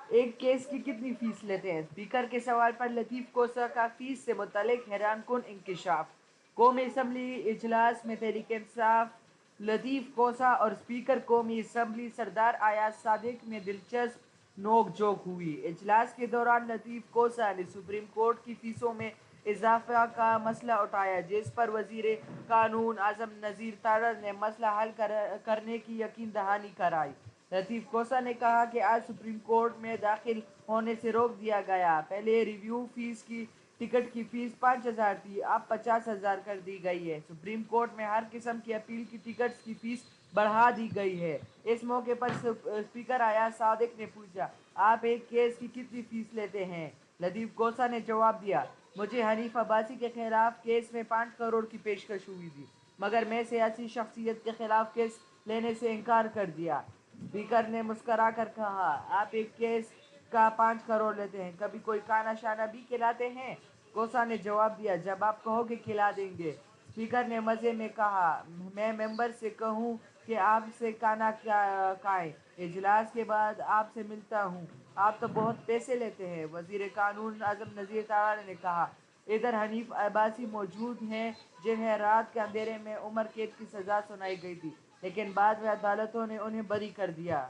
ایک کیس کی کتنی فیس لیتے ہیں؟ اسپیکر کے سوال پر لطیف کوسہ کا فیس سے متعلق حیران کن انکشاف۔ قومی اسمبلی اجلاس میں تحریک انصاف لطیف کوسہ اور اسپیکر قومی اسمبلی سردار ایاز صادق میں دلچسپ نوک جھوک ہوئی۔ اجلاس کے دوران لطیف کوسہ نے سپریم کورٹ کی فیسوں میں اضافہ کا مسئلہ اٹھایا، جس پر وزیر قانون اعظم نذیر تارڑ نے مسئلہ حل کرنے کی یقین دہانی کرائی۔ لطیف کوسہ نے کہا کہ آج سپریم کورٹ میں داخل ہونے سے روک دیا گیا۔ پہلے ریویو فیس کی ٹکٹ کی فیس 5,000 تھی، اب 50,000 کر دی گئی ہے۔ سپریم کورٹ میں ہر قسم کی اپیل کی ٹکٹس کی فیس بڑھا دی گئی ہے۔ اس موقع پر اسپیکر ایاز صادق نے پوچھا، آپ ایک کیس کی کتنی فیس لیتے ہیں؟ لطیف کوسہ نے جواب دیا، مجھے حنیف عباسی کے خلاف کیس میں 5 کروڑ کی پیشکش ہوئی تھی، مگر میں سیاسی شخصیت کے خلاف کیس لینے سے انکار کر دیا۔ اسپیکر نے مسکرا کر کہا، آپ ایک کیس کا 5 کروڑ لیتے ہیں، کبھی کوئی کھانا شانہ بھی کھلاتے ہیں؟ کوسہ نے جواب دیا، جب آپ کہو گے کھلا دیں گے۔ اسپیکر نے مزے میں کہا، میں ممبر سے کہوں کہ آپ سے کھانا کھائیں، اجلاس کے بعد آپ سے ملتا ہوں، آپ تو بہت پیسے لیتے ہیں۔ وزیر قانون اعظم نذیر تارڑ نے کہا، ادھر حنیف عباسی موجود ہیں جنہیں رات کے اندھیرے میں عمر قید کی سزا سنائی گئی تھی، لیکن بعد میں عدالتوں نے انہیں بری کر دیا۔